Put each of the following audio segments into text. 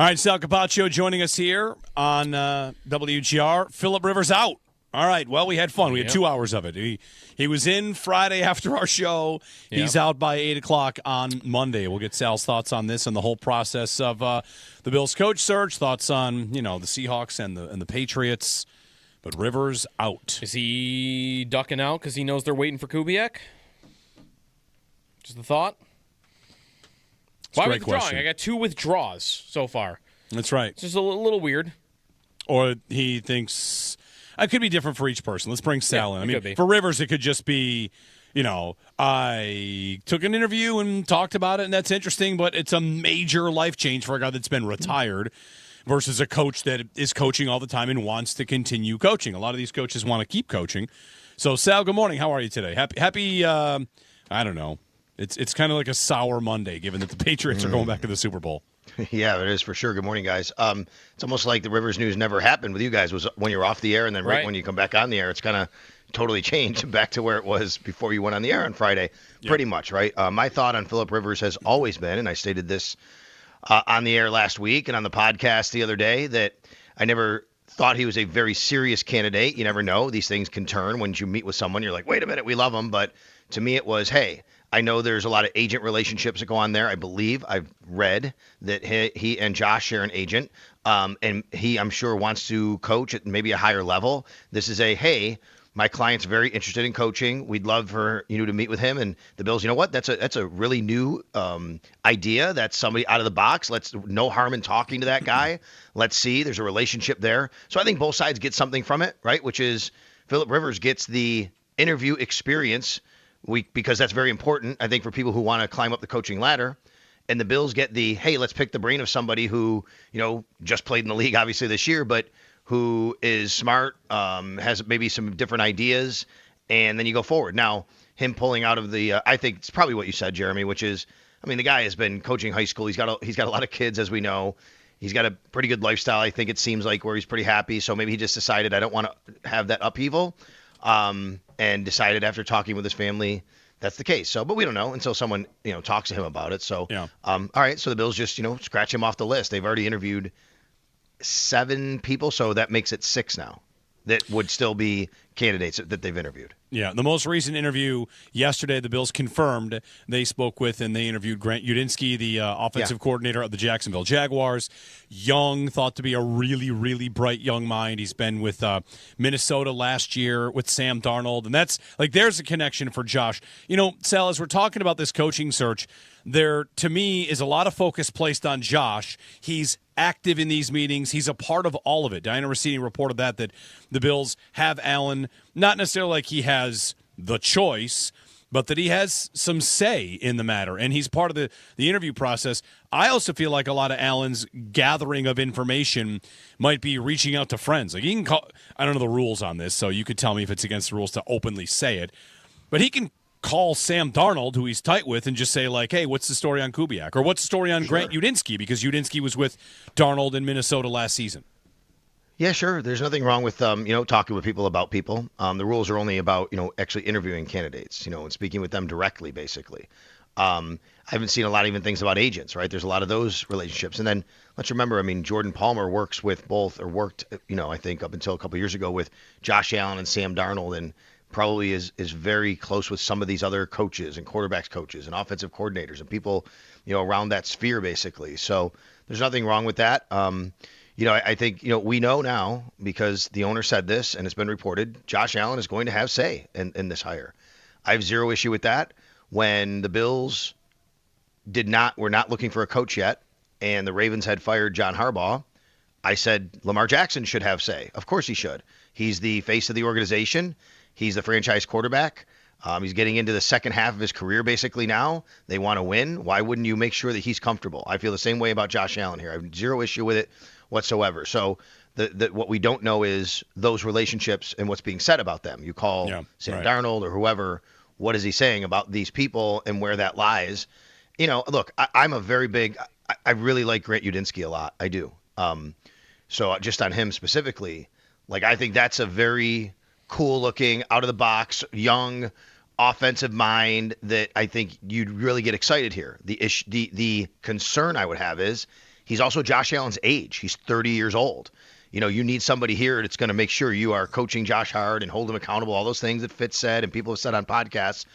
All right, Sal Capaccio joining us here on WGR. Philip Rivers out. All right, well, we had fun. We had 2 hours of it. He was in Friday after our show. He's out by 8 o'clock on Monday. We'll get Sal's thoughts on this and the whole process of the Bills coach search, thoughts on, the Seahawks and the Patriots. But Rivers out. Is he ducking out because he knows they're waiting for Kubiak? Just a thought. Why withdrawing? I got 2 withdraws so far. That's right. It's just a little weird. Or he thinks it could be different for each person. Let's bring Sal in. I mean, be. for Rivers, it could just be, I took an interview and talked about it, and that's interesting, but it's a major life change for a guy that's been retired versus a coach that is coaching all the time and wants to continue coaching. A lot of these coaches want to keep coaching. So, Sal, good morning. How are you today? Happy I don't know. It's kind of like a sour Monday, given that the Patriots are going back to the Super Bowl. Yeah, it is for sure. Good morning, guys. It's almost like the Rivers news never happened with you guys. Was when you're off the air, and then right when you come back on the air, it's kind of totally changed back to where it was before you went on the air on Friday. Pretty much, right? My thought on Philip Rivers has always been, and I stated this on the air last week and on the podcast the other day, that I never thought he was a very serious candidate. You never know. These things can turn when you meet with someone. You're like, wait a minute, we love him. But to me, it was, hey, I know there's a lot of agent relationships that go on there. I believe I've read that he and Josh share an agent, and he, I'm sure, wants to coach at maybe a higher level. This is hey, my client's very interested in coaching. We'd love for you to meet with him. And the Bills, you know what? That's a really new idea. That's somebody out of the box. No harm in talking to that guy. Let's see. There's a relationship there. So I think both sides get something from it, right? Which is Philip Rivers gets the interview experience. Because that's very important, I think, for people who want to climb up the coaching ladder. And the Bills get hey, let's pick the brain of somebody who, just played in the league, obviously, this year, but who is smart, has maybe some different ideas, and then you go forward. Now, him pulling out of I think it's probably what you said, Jeremy, which is, the guy has been coaching high school. He's got a lot of kids, as we know. He's got a pretty good lifestyle, I think it seems like, where he's pretty happy. So maybe he just decided, I don't want to have that upheaval. And decided after talking with his family that's the case. So, but we don't know until someone, talks to him about it. So, all right. So the Bills just, scratch him off the list. They've already interviewed 7 people. So that makes it 6 now that would still be candidates that they've interviewed. Yeah, the most recent interview yesterday, the Bills confirmed they spoke with and they interviewed Grant Udinsky, the offensive coordinator of the Jacksonville Jaguars. Young, thought to be a really, really bright young mind. He's been with Minnesota last year with Sam Darnold, and that's there's a connection for Josh. Sal, as we're talking about this coaching search, there, to me, is a lot of focus placed on Josh. He's active in these meetings. He's a part of all of it. Diana Rossini reported that the Bills have Allen, not necessarily like he has the choice, but that he has some say in the matter, and he's part of the interview process. I also feel like a lot of Allen's gathering of information might be reaching out to friends. He can call, I don't know the rules on this, so you could tell me if it's against the rules to openly say it, but he can call Sam Darnold, who he's tight with, and just say, hey, what's the story on Kubiak? Or what's the story on Grant Udinsky? Because Udinsky was with Darnold in Minnesota last season. Yeah, sure. There's nothing wrong with, talking with people about people. The rules are only about, actually interviewing candidates, and speaking with them directly, basically. I haven't seen a lot of even things about agents, right? There's a lot of those relationships. And then let's remember, Jordan Palmer worked, I think up until a couple years ago with Josh Allen and Sam Darnold, and probably is very close with some of these other coaches and quarterbacks coaches and offensive coordinators and people, around that sphere, basically. So there's nothing wrong with that. I think, we know now because the owner said this and it's been reported, Josh Allen is going to have say in this hire. I have zero issue with that. When the Bills were not looking for a coach yet and the Ravens had fired John Harbaugh, I said Lamar Jackson should have say. Of course he should. He's the face of the organization. He's the franchise quarterback. He's getting into the second half of his career basically now. They want to win. Why wouldn't you make sure that he's comfortable? I feel the same way about Josh Allen here. I have zero issue with it whatsoever. So what we don't know is those relationships and what's being said about them. You call Sam Darnold or whoever, what is he saying about these people and where that lies? Look, I'm a very big – I really like Grant Udinsky a lot. I do. So just on him specifically, I think that's a very – cool-looking, out-of-the-box, young, offensive mind that I think you'd really get excited here. The concern I would have is He's also Josh Allen's age. He's 30 years old. You need somebody here that's going to make sure you are coaching Josh hard and hold him accountable, all those things that Fitz said and people have said on podcasts.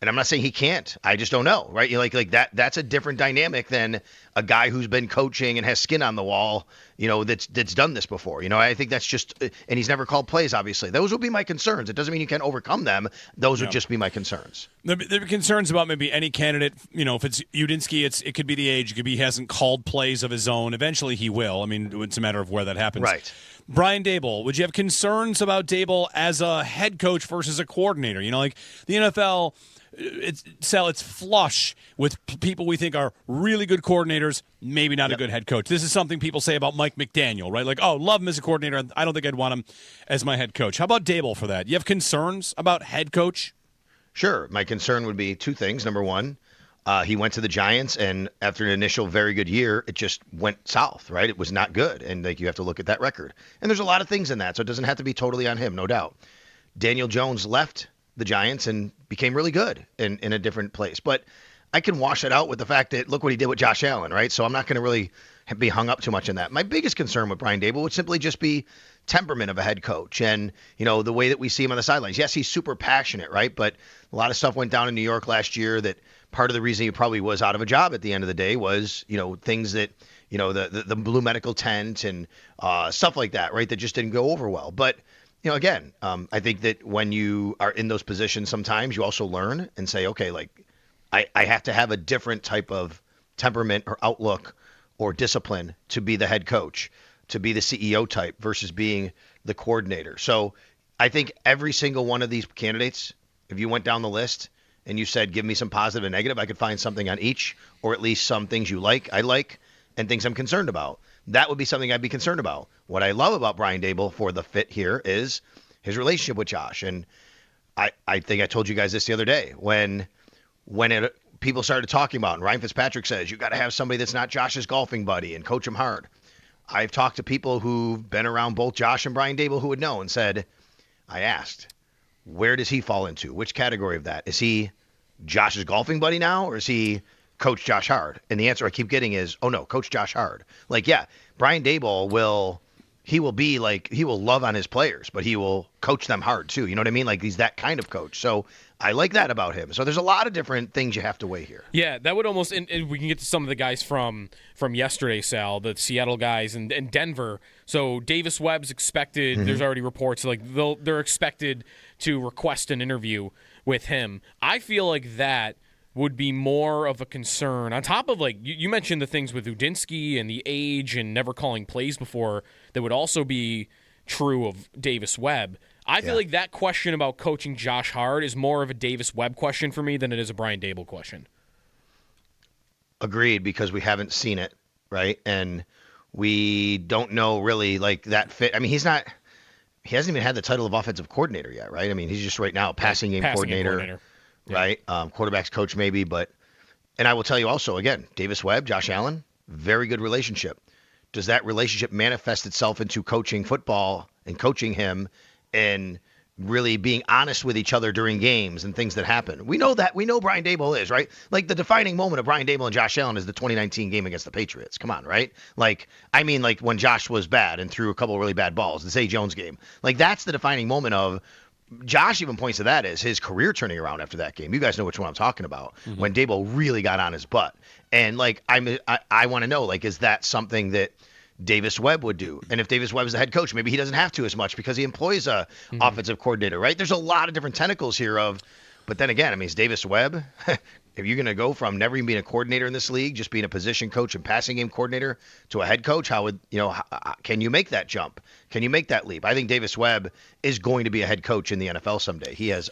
And I'm not saying he can't. I just don't know, right? Like that. That's a different dynamic than a guy who's been coaching and has skin on the wall. That's done this before. I think that's just, and he's never called plays. Obviously, those would be my concerns. It doesn't mean you can't overcome them. Those would just be my concerns. There are concerns about maybe any candidate. If it's Udinsky, it could be the age. It could be he hasn't called plays of his own. Eventually, he will. I mean, it's a matter of where that happens. Right. Brian Daboll, would you have concerns about Daboll as a head coach versus a coordinator? Like the NFL. It's flush with people we think are really good coordinators, maybe not a good head coach. This is something people say about Mike McDaniel, right? Like, oh, love him as a coordinator. I don't think I'd want him as my head coach. How about Daboll for that? You have concerns about head coach? Sure. My concern would be two things. Number one, he went to the Giants, and after an initial very good year, it just went south, right? It was not good, and you have to look at that record. And there's a lot of things in that, so it doesn't have to be totally on him, no doubt. Daniel Jones left the Giants and became really good in a different place. But I can wash it out with the fact that look what he did with Josh Allen, right? So I'm not going to really be hung up too much in that. My biggest concern with Brian Daboll would simply just be temperament of a head coach and, the way that we see him on the sidelines. Yes, he's super passionate, right? But a lot of stuff went down in New York last year that part of the reason he probably was out of a job at the end of the day was, things that, the blue medical tent and stuff like that, right? That just didn't go over well. But again, I think that when you are in those positions, sometimes you also learn and say, okay, like I have to have a different type of temperament or outlook or discipline to be the head coach, to be the CEO type versus being the coordinator. So I think every single one of these candidates, if you went down the list and you said, give me some positive and negative, I could find something on each, or at least some things I like, and things I'm concerned about. That would be something I'd be concerned about. What I love about Brian Daboll for the fit here is his relationship with Josh. And I think I told you guys this the other day when people started talking about, and Ryan Fitzpatrick says, you got to have somebody that's not Josh's golfing buddy and coach him hard. I've talked to people who've been around both Josh and Brian Daboll who would know and said, I asked, where does he fall into? Which category of that? Is he Josh's golfing buddy now, or is he Coach Josh Hard? And the answer I keep getting is, oh no, Coach Josh Hard. Like, yeah, Brian Daboll will love on his players, but he will coach them hard too. You know what I mean? Like, he's that kind of coach. So I like that about him. So there's a lot of different things you have to weigh here. Yeah, that would almost, and we can get to some of the guys from yesterday, Sal, the Seattle guys and Denver. So Davis Webb's expected, there's already reports, like they're expected to request an interview with him. I feel like that would be more of a concern. On top of, like, you mentioned the things with Udinsky and the age and never calling plays before that would also be true of Davis Webb. I feel like that question about coaching Josh Hard is more of a Davis Webb question for me than it is a Brian Daboll question. Agreed, because we haven't seen it, right? And we don't know really, like, that fit. I mean, he hasn't even had the title of offensive coordinator yet, right? I mean, he's just right now passing game coordinator. Right? Quarterback's coach maybe, and I will tell you also, again, Davis Webb, Josh Allen, very good relationship. Does that relationship manifest itself into coaching football and coaching him and really being honest with each other during games and things that happen? We know Brian Daboll is, right? Like, the defining moment of Brian Daboll and Josh Allen is the 2019 game against the Patriots. Come on, right? Like, I mean, like when Josh was bad and threw a couple of really bad balls, the Zay Jones game. Like, that's the defining moment of Josh even points to that as his career turning around after that game. You guys know which one I'm talking about, when Daboll really got on his butt. And, like, I want to know, like, is that something that Davis Webb would do? And if Davis Webb is the head coach, maybe he doesn't have to as much because he employs a offensive coordinator, right? There's a lot of different tentacles here but then again, I mean, is Davis Webb, if you're going to go from never even being a coordinator in this league, just being a position coach and passing game coordinator to a head coach, can you make that jump? Can you make that leap? I think Davis Webb is going to be a head coach in the NFL someday. He has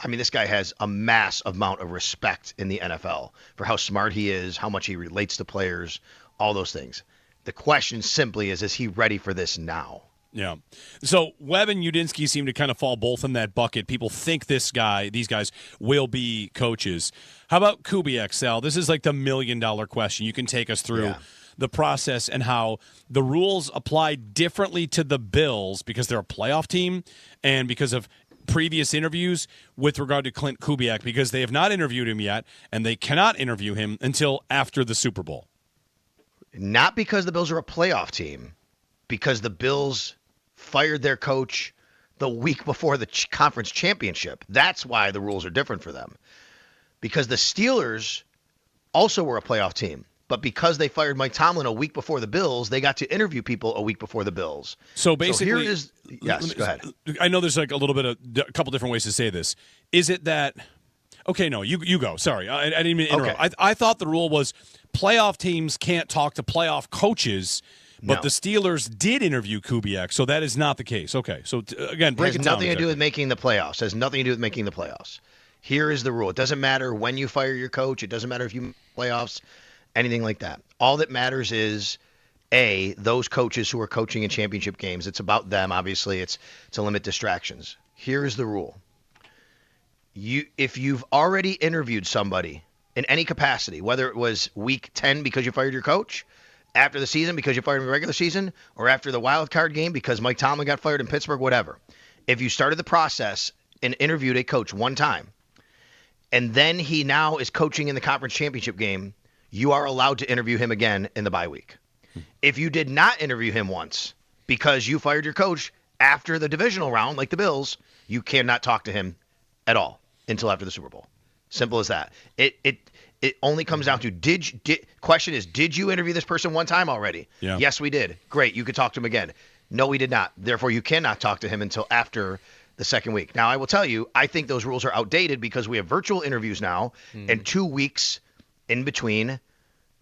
this guy has a mass amount of respect in the NFL for how smart he is, how much he relates to players, all those things. The question simply is he ready for this now? Yeah. So Webb and Udinsky seem to kind of fall both in that bucket. People think these guys will be coaches. How about Kubiak, Sal? This is like the $1 million question. You can take us through the process and how the rules apply differently to the Bills because they're a playoff team and because of previous interviews with regard to Clint Kubiak, because they have not interviewed him yet and they cannot interview him until after the Super Bowl. Not because the Bills are a playoff team, because the Bills fired their coach the week before the conference championship. That's why the rules are different for them. Because the Steelers also were a playoff team. But because they fired Mike Tomlin a week before the Bills, they got to interview people a week before the Bills. So basically, here is yes. Go ahead. I know there's like a couple different ways to say this. Is it that? Okay, no, you go. Sorry, I didn't mean to interrupt. Okay. I thought the rule was playoff teams can't talk to playoff coaches, but the Steelers did interview Kubiak, so that is not the case. Okay, so again, break it down. Has nothing to do with making the playoffs. Has nothing to do with making the playoffs. Here is the rule. It doesn't matter when you fire your coach. It doesn't matter if you make playoffs. Anything like that. All that matters is, A, those coaches who are coaching in championship games. It's about them, obviously. It's to limit distractions. Here is the rule. If you've already interviewed somebody in any capacity, whether it was week 10 because you fired your coach, after the season because you fired him in the regular season, or after the wild card game because Mike Tomlin got fired in Pittsburgh, whatever. If you started the process and interviewed a coach one time, and then he now is coaching in the conference championship game, you are allowed to interview him again in the bye week. If you did not interview him once because you fired your coach after the divisional round, like the Bills, you cannot talk to him at all until after the Super Bowl. Simple as that. It only comes down to question is, did you interview this person one time already? Yeah. Yes, we did. Great. You could talk to him again. No, we did not. Therefore, you cannot talk to him until after the second week. Now, I will tell you, I think those rules are outdated because we have virtual interviews now and 2 weeks in between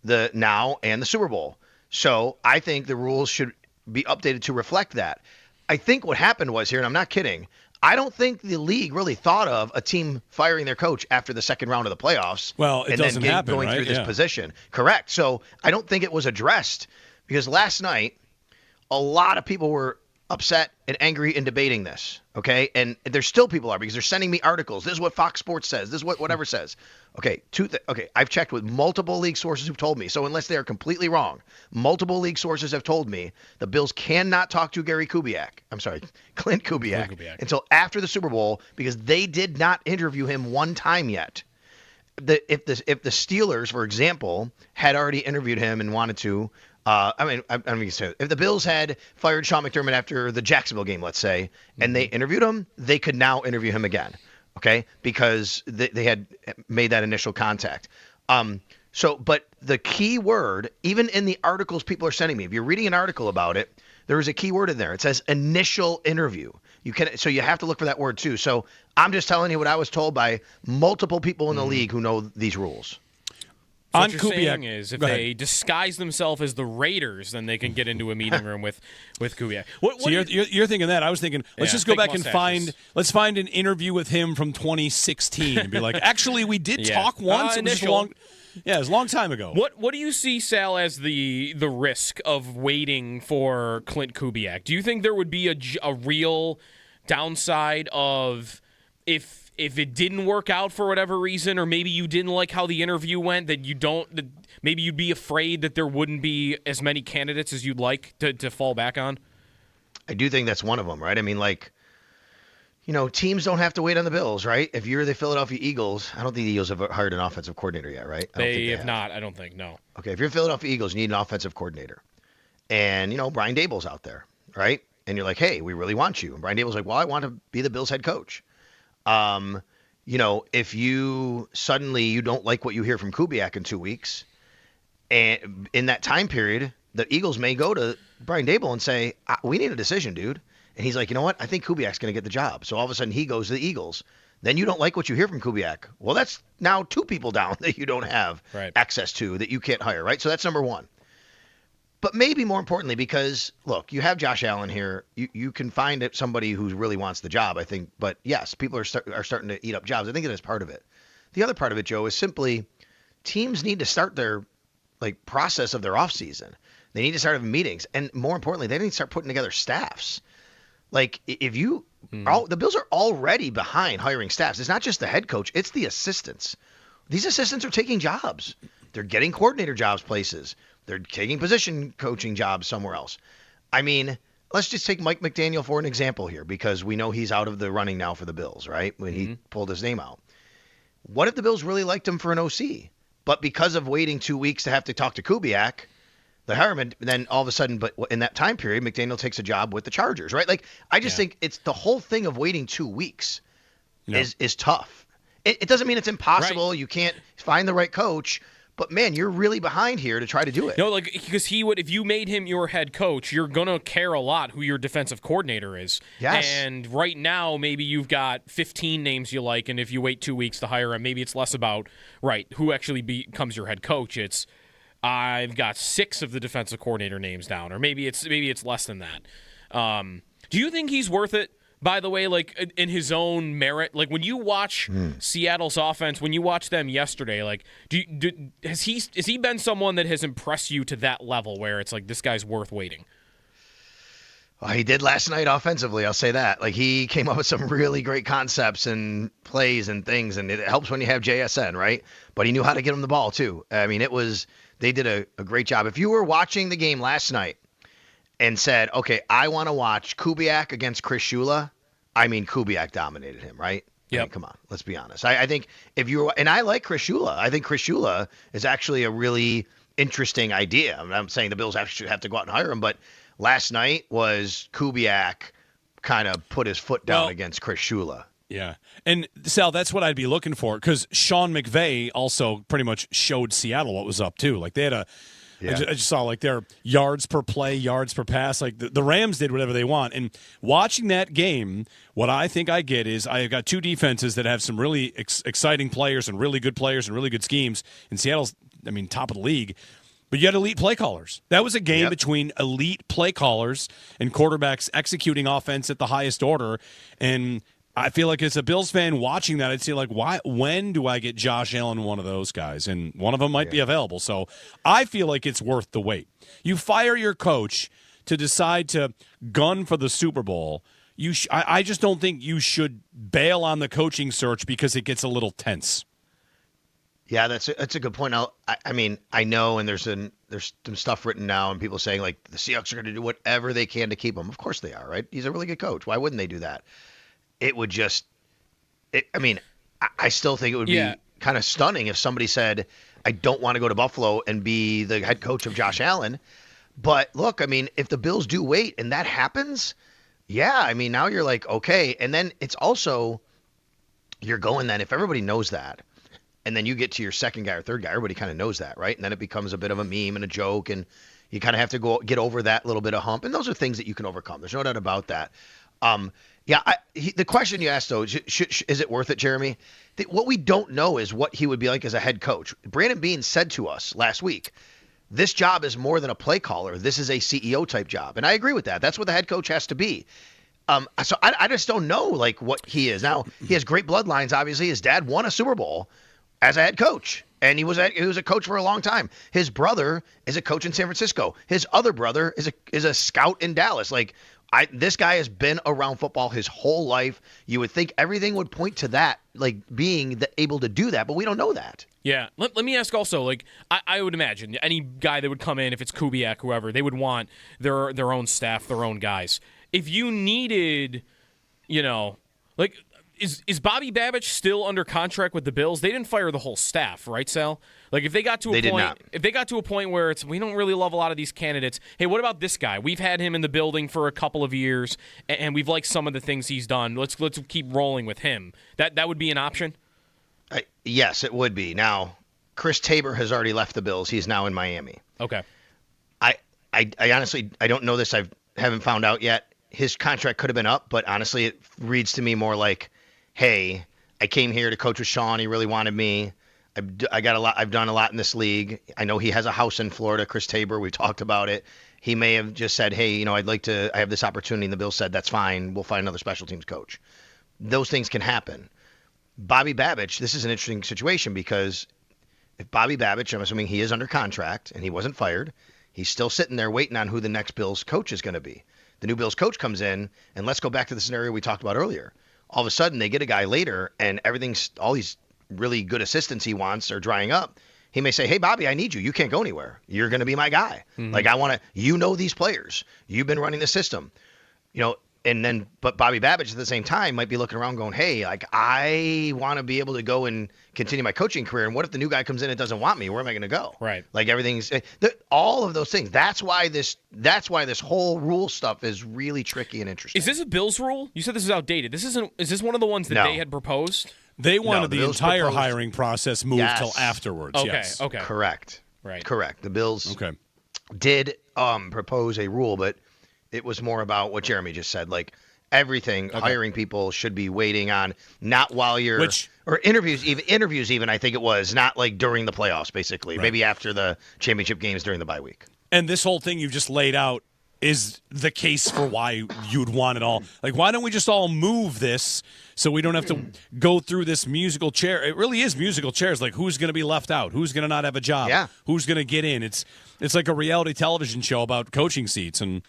the now and the Super Bowl. So I think the rules should be updated to reflect that. I think what happened was here, and I'm not kidding, I don't think the league really thought of a team firing their coach after the second round of the playoffs. Well, it doesn't happen, going right? through this position. Correct. So I don't think it was addressed because last night a lot of people were upset and angry and debating this, okay? And there's still people are because they're sending me articles. This is what Fox Sports says. This is what whatever says. Okay, I've checked with multiple league sources who've told me. So unless they are completely wrong, multiple league sources have told me the Bills cannot talk to Clint Kubiak until after the Super Bowl because they did not interview him one time yet. If the Steelers, for example, had already interviewed him and wanted to, if the Bills had fired Sean McDermott after the Jacksonville game, let's say, and they interviewed him, they could now interview him again, okay? Because they had made that initial contact. But the key word, even in the articles people are sending me, if you're reading an article about it, there is a key word in there. It says initial interview. So you have to look for that word too. So I'm just telling you what I was told by multiple people in the league who know these rules. So what you're saying is if they disguise themselves as the Raiders, then they can get into a meeting room with Kubiak. So you're thinking that. I was thinking, let's just go back and find an interview with him from 2016 and be like, actually, we did talk once. It was just it was a long time ago. What do you see, Sal, as the risk of waiting for Clint Kubiak? Do you think there would be a real downside of if it didn't work out for whatever reason, or maybe you didn't like how the interview went, that maybe you'd be afraid that there wouldn't be as many candidates as you'd like to fall back on? I do think that's one of them, right? I mean, teams don't have to wait on the Bills, right? If you're the Philadelphia Eagles, I don't think the Eagles have hired an offensive coordinator yet, right? They have not, I don't think, no. Okay, if you're Philadelphia Eagles, you need an offensive coordinator. And, Brian Daboll's out there, right? And you're like, hey, we really want you. And Brian Daboll's like, well, I want to be the Bills head coach. If you don't like what you hear from Kubiak in 2 weeks, and in that time period, the Eagles may go to Brian Daboll and say, we need a decision, dude. And he's like, you know what? I think Kubiak's going to get the job. So all of a sudden he goes to the Eagles. Then you don't like what you hear from Kubiak. Well, that's now 2 people down that you don't have access to, that you can't hire, right? So that's number one. But maybe more importantly, because, look, you have Josh Allen here. You can find somebody who really wants the job, I think. But, yes, people are starting to eat up jobs. I think that is part of it. The other part of it, Joe, is simply teams need to start their process of their offseason. They need to start having meetings. And more importantly, they need to start putting together staffs. The Bills are already behind hiring staffs. It's not just the head coach. It's the assistants. These assistants are taking jobs. They're getting coordinator jobs places. They're taking position coaching jobs somewhere else. I mean, let's just take Mike McDaniel for an example here, because we know he's out of the running now for the Bills, right? When he pulled his name out. What if the Bills really liked him for an OC? But because of waiting 2 weeks to have to talk to Kubiak, They hire him, and then all of a sudden, but in that time period, McDaniel takes a job with the Chargers, right? Like, I just think it's the whole thing of waiting 2 weeks is tough. It doesn't mean it's impossible. Right. You can't find the right coach. But, man, you're really behind here to try to do it. No, like, because he would, if you made him your head coach, you're going to care a lot who your defensive coordinator is. Yes. And right now, maybe you've got 15 names you like, and if you wait 2 weeks to hire him, maybe it's less about, who actually becomes your head coach. It's, I've got 6 of the defensive coordinator names down, or maybe it's less than that. Do you think he's worth it? By the way, like in his own merit, like when you watch Seattle's offense, when you watch them yesterday, like has he been someone that has impressed you to that level where it's like this guy's worth waiting? Well, he did last night offensively, I'll say that. Like he came up with some really great concepts and plays and things, and it helps when you have JSN, right? But he knew how to get him the ball too. I mean, they did a great job. If you were watching the game last night and said, okay, I want to watch Kubiak against Chris Shula, I mean, Kubiak dominated him, right? Yeah. I mean, come on, let's be honest. I think if you were, and I like Chris Shula. I think Chris Shula is actually a really interesting idea. I'm not saying the Bills actually have to go out and hire him, but last night was Kubiak kind of put his foot down against Chris Shula. Yeah. And, Sal, that's what I'd be looking for, because Sean McVay also pretty much showed Seattle what was up, too. Like, they had I just saw, like, their yards per play, yards per pass. Like, the Rams did whatever they want. And watching that game, what I think I get is I've got 2 defenses that have some really exciting players and really good schemes. And Seattle's, top of the league. But you had elite play callers. That was a game between elite play callers and quarterbacks executing offense at the highest order. And I feel like as a Bills fan watching that, I'd say, like, when do I get Josh Allen, one of those guys? And one of them might be available. So I feel like it's worth the wait. You fire your coach to decide to gun for the Super Bowl. I just don't think you should bail on the coaching search because it gets a little tense. Yeah, that's a good point. I know, and there's some stuff written now, and people saying, like, the Seahawks are going to do whatever they can to keep him. Of course they are, right? He's a really good coach. Why wouldn't they do that? It would I still think it would be kind of stunning if somebody said, I don't want to go to Buffalo and be the head coach of Josh Allen. But look, if the Bills do wait and that happens, now you're like, okay. And then it's also, you're going then, if everybody knows that, and then you get to your second guy or third guy, everybody kind of knows that, right? And then it becomes a bit of a meme and a joke, and you kind of have to get over that little bit of hump. And those are things that you can overcome. There's no doubt about that. The question you asked, though, is it worth it, Jeremy? What we don't know is what he would be like as a head coach. Brandon Beane said to us last week, this job is more than a play caller. This is a CEO-type job. And I agree with that. That's what the head coach has to be. So I just don't know, like, what he is. Now, he has great bloodlines, obviously. His dad won a Super Bowl as a head coach, and he was a coach for a long time. His brother is a coach in San Francisco. His other brother is a scout in Dallas. Like, this guy has been around football his whole life. You would think everything would point to that, like being able to do that, but we don't know that. Yeah. Let me ask also, like, I would imagine any guy that would come in, if it's Kubiak, whoever, they would want their own staff, their own guys. If you needed, like, is Bobby Babich still under contract with the Bills? They didn't fire the whole staff, right, Sal? Like, if they got to a point where it's, we don't really love a lot of these candidates. Hey, what about this guy? We've had him in the building for a couple of years, and we've liked some of the things he's done. Let's keep rolling with him. That would be an option. Yes, it would be. Now, Chris Tabor has already left the Bills. He's now in Miami. Okay. I honestly don't know this. I haven't found out yet. His contract could have been up, but honestly, it reads to me more like, hey, I came here to coach with Sean. He really wanted me. I've done a lot in this league. I know he has a house in Florida, Chris Tabor. We talked about it. He may have just said, hey, I have this opportunity. And the Bills said, that's fine. We'll find another special teams coach. Those things can happen. Bobby Babich, this is an interesting situation because if Bobby Babich, I'm assuming he is under contract and he wasn't fired, he's still sitting there waiting on who the next Bills coach is going to be. The new Bills coach comes in, and let's go back to the scenario we talked about earlier. All of a sudden, they get a guy later, and all these really good assistants he wants are drying up. He may say, hey, Bobby, I need you. You can't go anywhere. You're going to be my guy. Mm-hmm. Like, I want to, these players. You've been running the system. But Bobby Babich at the same time might be looking around going, hey, like I want to be able to go and continue my coaching career. And what if the new guy comes in and doesn't want me? Where am I going to go? Right. Like everything's all of those things. That's why this whole rule stuff is really tricky and interesting. Is this a Bills rule? You said this is outdated. Is this one of the ones that they had proposed? They wanted the entire proposed, hiring process moved till afterwards. Okay. Yes. Okay. Correct. Right. Correct. The Bills did propose a rule, but it was more about what Jeremy just said. Like everything, hiring people should be waiting on, not while you're or interviews even. I think it was not like during the playoffs, basically. Maybe after the championship games during the bye week. And this whole thing you've just laid out is the case for why you'd want it all. Like, why don't we just all move this so we don't have to go through this musical chair? It really is musical chairs. Like, who's going to be left out? Who's going to not have a job? Yeah. Who's going to get in? It's like a reality television show about coaching seats. And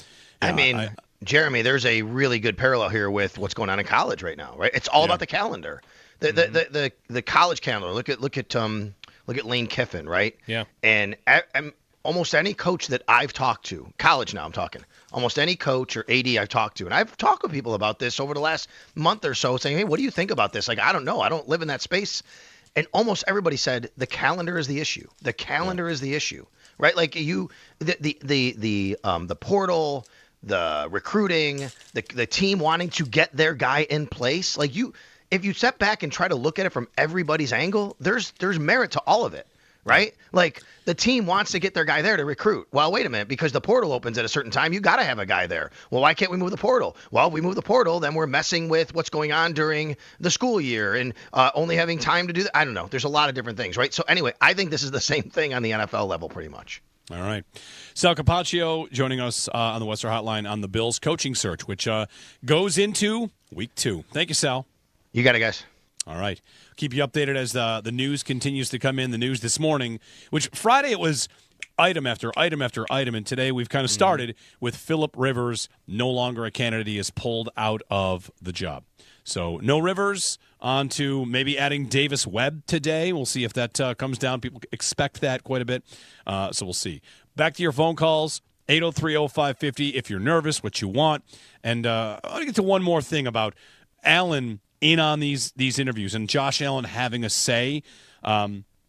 Jeremy, there's a really good parallel here with what's going on in college right now, right? It's all about the calendar, the college calendar. Look at Lane Kiffin, right? Yeah. And almost any coach that I've talked to, college now I'm talking, almost any coach or AD I've talked to, and I've talked with people about this over the last month or so, saying, hey, what do you think about this? Like, I don't know. I don't live in that space. And almost everybody said the calendar is the issue. The calendar is the issue, right? Like the portal, the recruiting, the team wanting to get their guy in place. Like if you step back and try to look at it from everybody's angle, there's merit to all of it. Right? Like the team wants to get their guy there to recruit. Well, wait a minute, because the portal opens at a certain time, you got to have a guy there. Well, why can't we move the portal? Well, we move the portal, then we're messing with what's going on during the school year and only having time to do that. I don't know. There's a lot of different things, right? So anyway, I think this is the same thing on the NFL level pretty much. All right. Sal Capaccio joining us on the Western Hotline on the Bills coaching search, which goes into week 2. Thank you, Sal. You got it, guys. All right. Keep you updated as the news continues to come in. The news this morning, which Friday it was item after item after item, and today we've kind of started with Phillip Rivers no longer a candidate. He is pulled out of the job. So no Rivers, on to maybe adding Davis Webb today. We'll see if that comes down. People expect that quite a bit, so we'll see. Back to your phone calls, 803-0550 if you're nervous, what you want. And I want to get to one more thing about Allen in on these interviews and Josh Allen having a say,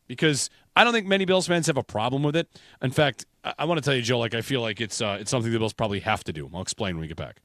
because I don't think many Bills fans have a problem with it. In fact, I want to tell you, Joe, like I feel like it's something the Bills probably have to do. I'll explain when we get back.